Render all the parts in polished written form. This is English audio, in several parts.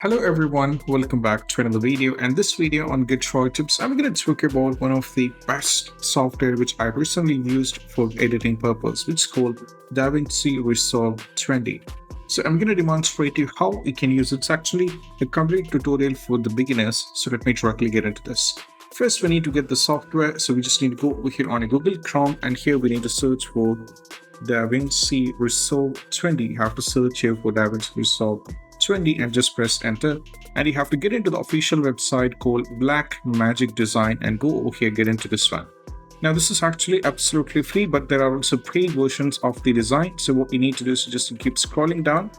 Hello everyone, welcome back to another video. And this video on Git tips, I'm going to talk about one of the best software which I recently used for editing purpose, which is called DaVinci Resolve 20. So I'm going to demonstrate you how you can use it. It's actually a complete tutorial for the beginners. So let me directly get into this. First, we need to get the software. So we just need to go over here on a Google Chrome, and here we need to search for DaVinci Resolve 20. You have to search here for DaVinci Resolve 20 and just press enter, and you have to get into the official website called Black Magic Design and go over here, get into this one. Now this is actually absolutely free, but there are also paid versions of the design. So what you need to do is just keep scrolling down,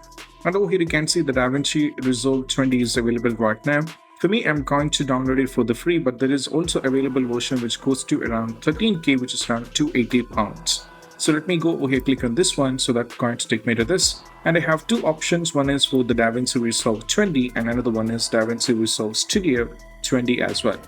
and over here you can see the DaVinci Resolve 20 is available right now. For me, I'm going to download it for the free, but there is also available version which goes to around 13k, which is around £280. So let me go over here, click on this one. So that's going to take me to this. And I have two options. One is for the DaVinci Resolve 20 and another one is DaVinci Resolve Studio 20 as well.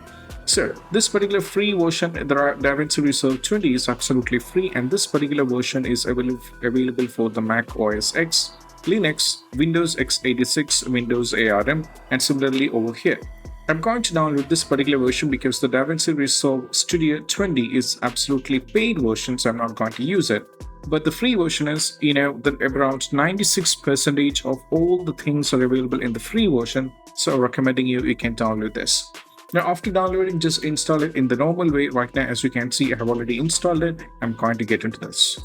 So this particular free version, the DaVinci Resolve 20 is absolutely free, and this particular version is available for the Mac OS X, Linux, Windows x86, Windows ARM, and similarly over here. I'm going to download this particular version because the DaVinci Resolve Studio 20 is absolutely paid version, so I'm not going to use it. But the free version is, around 96% of all the things are available in the free version. So I'm recommending you can download this. Now, after downloading, just install it in the normal way. Right now, as you can see, I have already installed it. I'm going to get into this.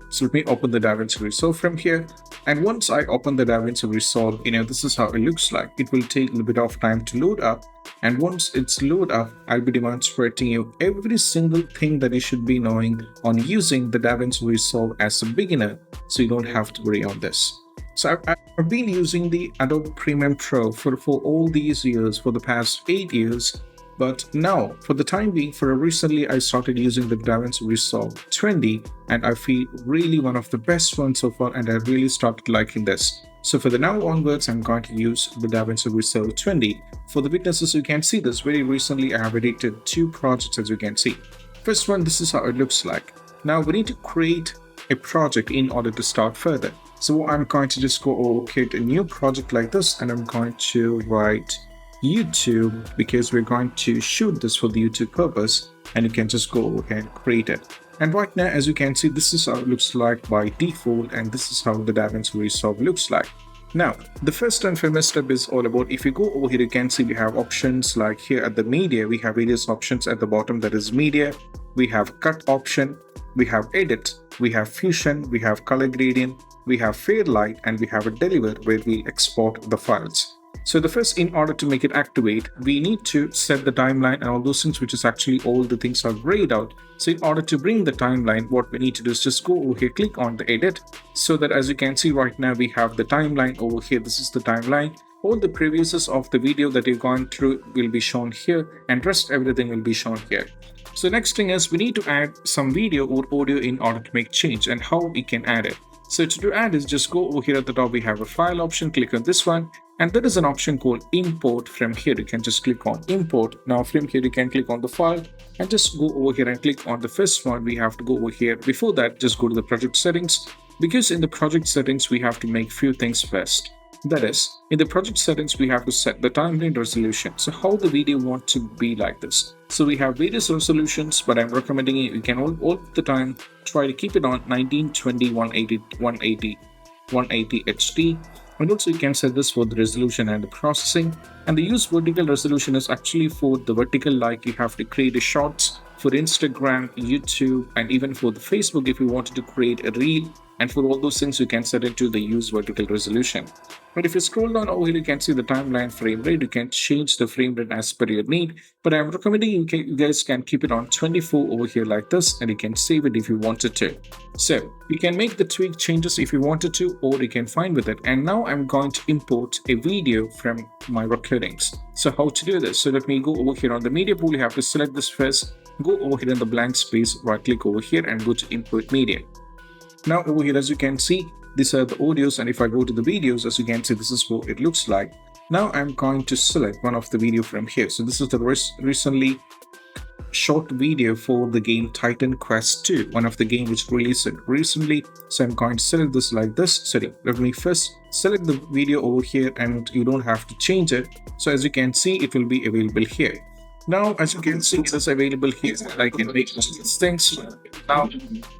So let me open the DaVinci Resolve from here. And once I open the DaVinci Resolve, this is how it looks like. It will take a little bit of time to load up. And once it's loaded up, I'll be demonstrating you every single thing that you should be knowing on using the DaVinci Resolve as a beginner, so you don't have to worry on this. So I've been using the Adobe Premiere Pro for all these years, for the past 8 years. But now, for the time being, recently I started using the DaVinci Resolve 20, and I feel really one of the best ones so far, and I really started liking this. So for the now onwards, I'm going to use the DaVinci Resolve 20. For the witnesses, you can see this. Very recently, I have edited 2 projects, as you can see. First one, this is how it looks like. Now we need to create a project in order to start further. So I'm going to just go create a new project like this, and I'm going to write YouTube because we're going to shoot this for the YouTube purpose, and you can just go ahead and create it. And right now, as you can see, this is how it looks like by default, and this is how the DaVinci Resolve looks like. Now, the first and famous step is all about, if you go over here, you can see we have options like here at the media, we have various options at the bottom, that is media, we have cut option, we have edit, we have fusion, we have color gradient, we have fade light, and we have a deliver where we export the files. So the first, in order to make it activate, we need to set the timeline and all those things, which is actually all the things are grayed out. So in order to bring the timeline, what we need to do is just go over here, click on the edit, so that as you can see right now, we have the timeline over here. This is the timeline. All the previews of the video that you've gone through will be shown here, and rest everything will be shown here. So next thing is we need to add some video or audio in order to make change, and how we can add it. So to add is just go over here at the top, we have a file option, click on this one. And there is an option called import. From here, you can just click on import. Now from here, you can click on the file and just go over here and click on the first one. We have to go over here. Before that, just go to the project settings, because in the project settings, we have to make few things first. That is, in the project settings, we have to set the timeline resolution. So how the video want to be like this. So we have various resolutions, but I'm recommending you can all the time try to keep it on 1920 180 HD. And also you can set this for the resolution and the processing. And the use vertical resolution is actually for the vertical, like you have to create a shorts for Instagram, YouTube, and even for the Facebook if you wanted to create a reel. And for all those things, you can set it to the use vertical resolution. But if you scroll down over here, you can see the timeline frame rate. You can change the frame rate as per your need. But I'm recommending you guys can keep it on 24 over here like this, and you can save it if you wanted to. So you can make the tweak changes if you wanted to, or you can find with it. And now I'm going to import a video from my recordings. So how to do this? So let me go over here on the media pool. You have to select this first. Go over here in the blank space, right click over here and go to import media. Now over here, as you can see, these are the audios, and if I go to the videos, as you can see, this is what it looks like. Now I'm going to select one of the video from here. So this is the recently short video for the game Titan Quest 2, one of the game which released recently. So I'm going to select this like this. Sorry, let me first select the video over here, and you don't have to change it. So as you can see, it will be available here. Now, as you can see, it is available here. I can make these things. Now,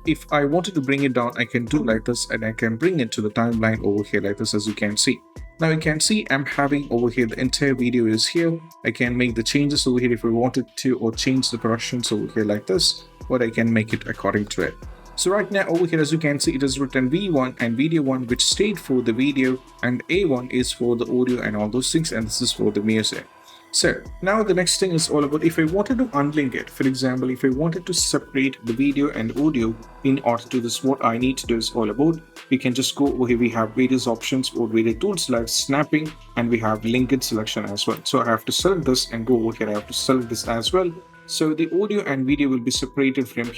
if I wanted to bring it down, I can do like this, and I can bring it to the timeline over here like this, as you can see. Now you can see I'm having over here the entire video is here. I can make the changes over here if I wanted to, or change the productions over here like this, or I can make it according to it. So right now over here, as you can see, it is written V1 and video 1, which stayed for the video, and A1 is for the audio and all those things, and this is for the music. So now the next thing is all about if I wanted to unlink it. For example, if I wanted to separate the video and audio, in order to do this, what I need to do is all about, we can just go over here. We have various options or various tools like snapping, and we have linked selection as well. So I have to select this and go over here. I have to select this as well. So the audio and video will be separated from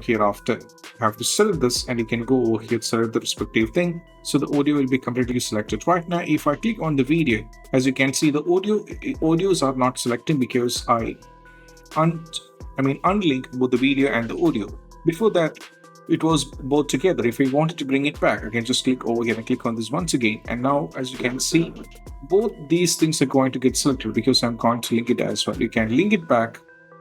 hereafter. You have to select this, and you can go over here, select the respective thing. So the audio will be completely selected. Right now, if I click on the video, as you can see, the audios are not selecting because I unlink both the video and the audio. Before that, it was both together. If I wanted to bring it back, I can just click over here and click on this once again. And now, as you can see, both these things are going to get selected because I'm going to link it as well. You can link it back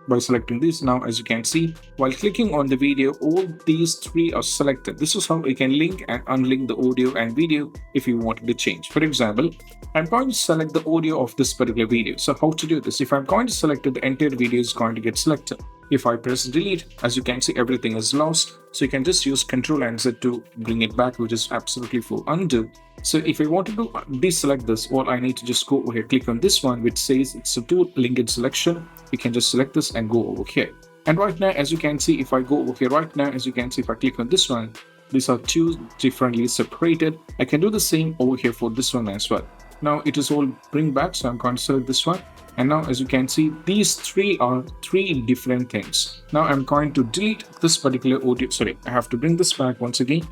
by selecting this. Now, as you can see, while clicking on the video, all these three are selected. This is how you can link and unlink the audio and video if you wanted to change. For example, I'm going to select the audio of this particular video. So how to do this? If I'm going to select it, the entire video is going to get selected. If I press delete, as you can see, everything is lost. So you can just use Ctrl and Z to bring it back, which is absolutely for undo. So if I wanted to deselect this, all I need to just go over here, click on this one, which says it's a tool linked selection. You can just select this and go over here. And right now, as you can see, if I go over here right now, as you can see, if I click on this one, these are two differently separated. I can do the same over here for this one as well. Now it is all bring back, so I'm going to select this one. And now, as you can see, these three are three different things. Now I'm going to delete this particular audio. Sorry, I have to bring this back once again.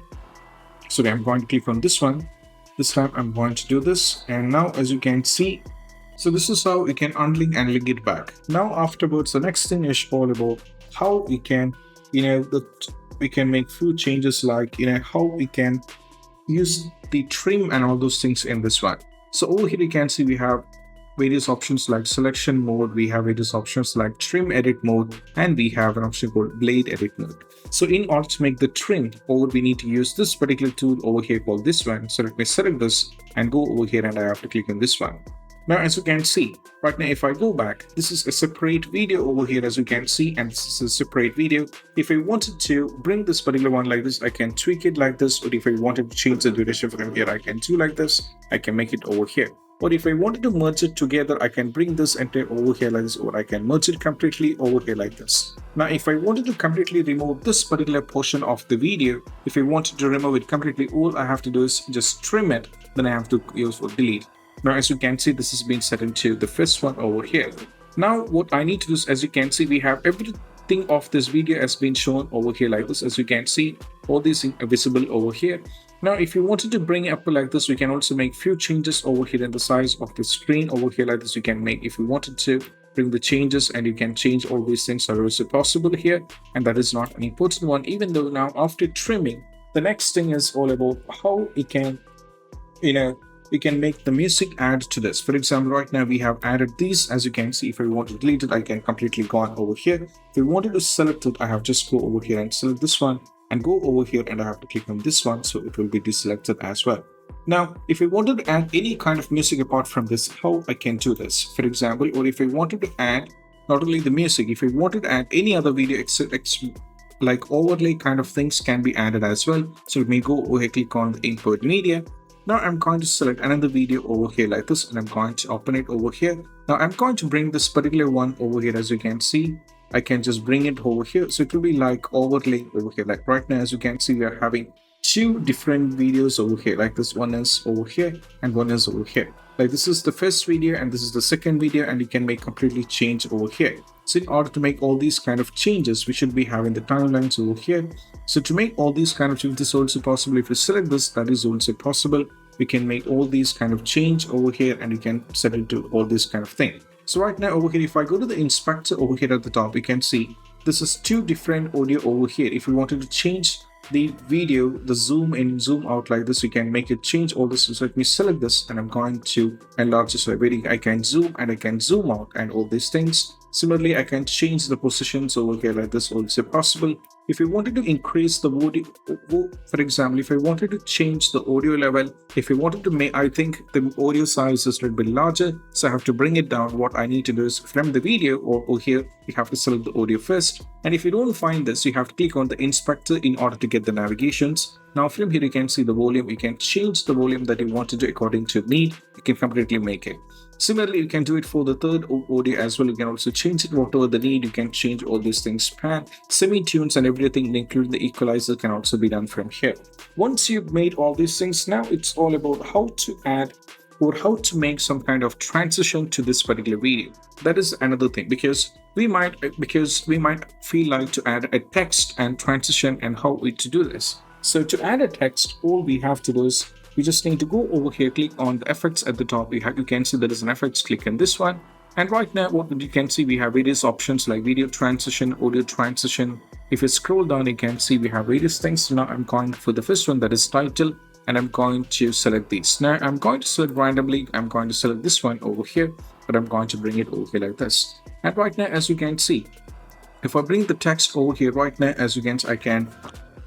So I'm going to click on this one. This time I'm going to do this. And now, as you can see, so this is how you can unlink and link it back. Now afterwards, the next thing is all about how we can, we can make few changes, like, how we can use the trim and all those things in this one. So over here you can see we have various options like selection mode, we have various options like trim edit mode, and we have an option called blade edit mode. So in order to make the trim, we need to use this particular tool over here called this one. So let me select this and go over here, and I have to click on this one. Now, as you can see, right now, if I go back, this is a separate video over here, as you can see, and this is a separate video. If I wanted to bring this particular one like this, I can tweak it like this, or if I wanted to change the duration from here, I can do like this. I can make it over here. Or if I wanted to merge it together, I can bring this entire over here like this, or I can merge it completely over here like this. Now, if I wanted to completely remove this particular portion of the video, if I wanted to remove it completely, all I have to do is just trim it, then I have to use for delete. Now, as you can see, this has been set into the first one over here. Now, what I need to do is, as you can see, we have everything of this video has been shown over here like this. As you can see, all these things are visible over here. Now, if you wanted to bring it up like this, we can also make few changes over here in the size of the screen over here like this. You can make, if you wanted to bring the changes, and you can change all these things are also possible here. And that is not an important one, even though now after trimming, the next thing is all about how it can, we can make the music add to this. For example, right now we have added these. As you can see, if I want to delete it, I can completely go on over here. If I wanted to select it, I have just go over here and select this one and go over here, and I have to click on this one, so it will be deselected as well. Now, if I wanted to add any kind of music apart from this, how I can do this? For example, or if I wanted to add not only the music, if I wanted to add any other video like overlay kind of things can be added as well. So let me go over here, click on the import media. Now I'm going to select another video over here like this, and I'm going to open it over here. Now I'm going to bring this particular one over here. As you can see, I can just bring it over here. So it will be like overlay over here. Like right now, as you can see, we are having two different videos over here. Like this one is over here and one is over here. Like this is the first video and this is the second video, and you can make completely change over here. So in order to make all these kind of changes, we should be having the timelines over here. So to make all these kind of changes is also possible. If you select this, that is also possible. We can make all these kind of change over here, and you can set it to all this kind of thing. So right now over here, if I go to the inspector over here at the top, you can see this is two different audio over here. If you wanted to change the video, the zoom in, zoom out like this, you can make it change all this. So let me select this and I'm going to enlarge this. So I can zoom and I can zoom out and all these things. Similarly, I can change the positions over here like this, also possible. If you wanted to increase the audio, for example, if I wanted to change the audio level, if I wanted to make, I think the audio size is a little bit larger, so I have to bring it down. What I need to do is from the video or over here, you have to select the audio first. And if you don't find this, you have to click on the inspector in order to get the navigations. Now from here, you can see the volume. You can change the volume that you want to do according to need. You can completely make it. Similarly, you can do it for the third audio as well. You can also change it whatever the need. You can change all these things, pan, semi-tunes and everything, including the equalizer can also be done from here. Once you've made all these things, now it's all about how to add or how to make some kind of transition to this particular video. That is another thing, because we might feel like to add a text and transition and how to do this. So to add a text, all we have to do is we just need to go over here, click on the effects at the top. You can see there is an effects, click on this one. And right now, what you can see, we have various options like video transition, audio transition. If you scroll down, you can see we have various things. Now I'm going for the first one, that is title, and I'm going to select these. Now I'm going to select randomly. I'm going to select this one over here, but I'm going to bring it over here like this. And right now, as you can see, if I bring the text over here right now, as you can see, I can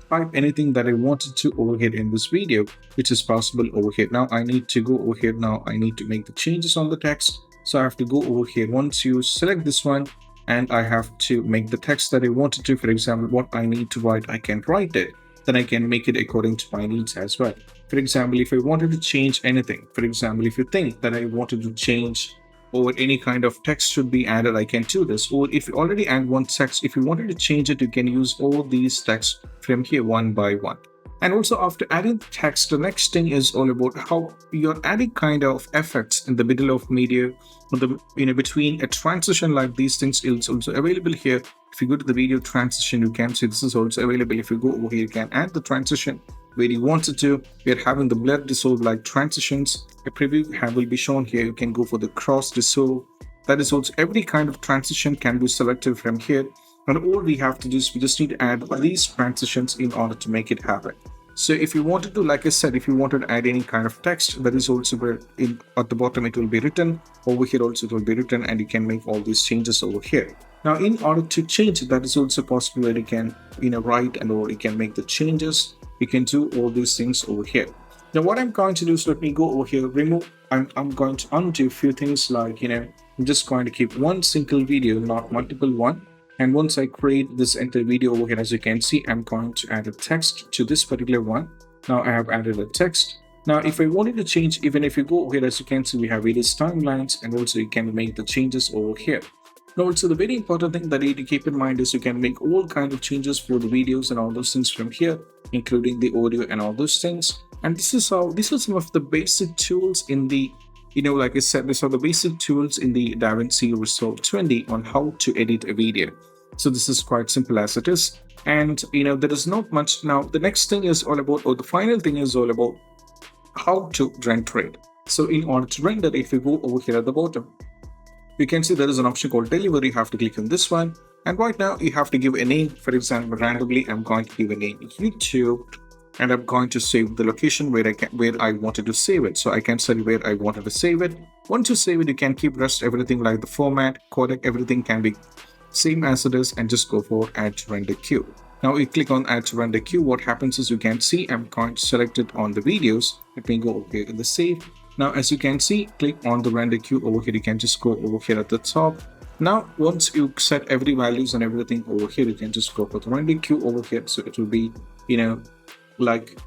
type anything that I wanted to over here in this video, which is possible over here. Now I need to go over here. Now I need to make the changes on the text. So I have to go over here. Once you select this one, and I have to make the text that I wanted to, for example, what I need to write, I can write it. Then I can make it according to my needs as well. For example, if I wanted to change anything, for example, if you think that I wanted to change or any kind of text should be added, I can do this. Or if you already add one text, if you wanted to change it, you can use all these texts from here one by one. And also after adding the text, the next thing is all about how you're adding kind of effects in the middle of media, or the between a transition like these things is also available here. If you go to the video transition, you can see this is also available. If you go over here, you can add the transition where you wanted to. We are having the blur dissolve like transitions. A preview will be shown here. You can go for the cross dissolve. That is also every kind of transition can be selected from here. And all we have to do is we just need to add these transitions in order to make it happen. So if you wanted to, like I said, if you wanted to add any kind of text, that is also where at the bottom it will be written. Over here also it will be written, and you can make all these changes over here. Now in order to change it, that is also possible where you can write and or you can make the changes. You can do all these things over here. Now what I'm going to do is let me go over here, remove, I'm going to undo a few things like, I'm just going to keep one single video, not multiple one. And once I create this entire video over here, as you can see, I'm going to add a text to this particular one. Now I have added a text. Now if I wanted to change, even if you go over here, as you can see, we have various timelines, and also you can make the changes over here. Now also the very important thing that you need to keep in mind is you can make all kinds of changes for the videos and all those things from here, including the audio and all those things. And these are some of the basic tools in the, like I said, these are the basic tools in the DaVinci Resolve 20 on how to edit a video. So this is quite simple as it is. And there is not much. Now the next thing is all about, or the final thing is all about how to render it. So in order to render, if you go over here at the bottom, you can see there is an option called delivery. You have to click on this one. And right now you have to give a name. For example, randomly, I'm going to give a name YouTube, and I'm going to save the location where I wanted to save it. So I can say where I wanted to save it. Once you save it, you can keep rest everything like the format, codec, everything can be same as it is, and just go for add to render queue. Now you click on add to render queue. What happens is you can see I'm going to select it on the videos. Let me go over here in the save. Now as you can see, click on the render queue over here. You can just go over here at the top. Now once you set every values and everything over here, you can just go for the render queue over here. So it will be like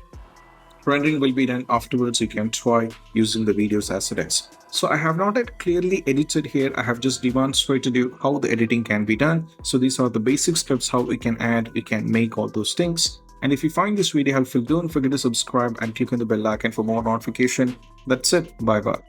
rendering will be done afterwards. You can try using the videos as it is. So I have not yet clearly edited here. I have just demonstrated you how the editing can be done. So these are the basic steps how we can add, we can make all those things. And if you find this video helpful, don't forget to subscribe and click on the bell icon for more notification. That's it. Bye bye.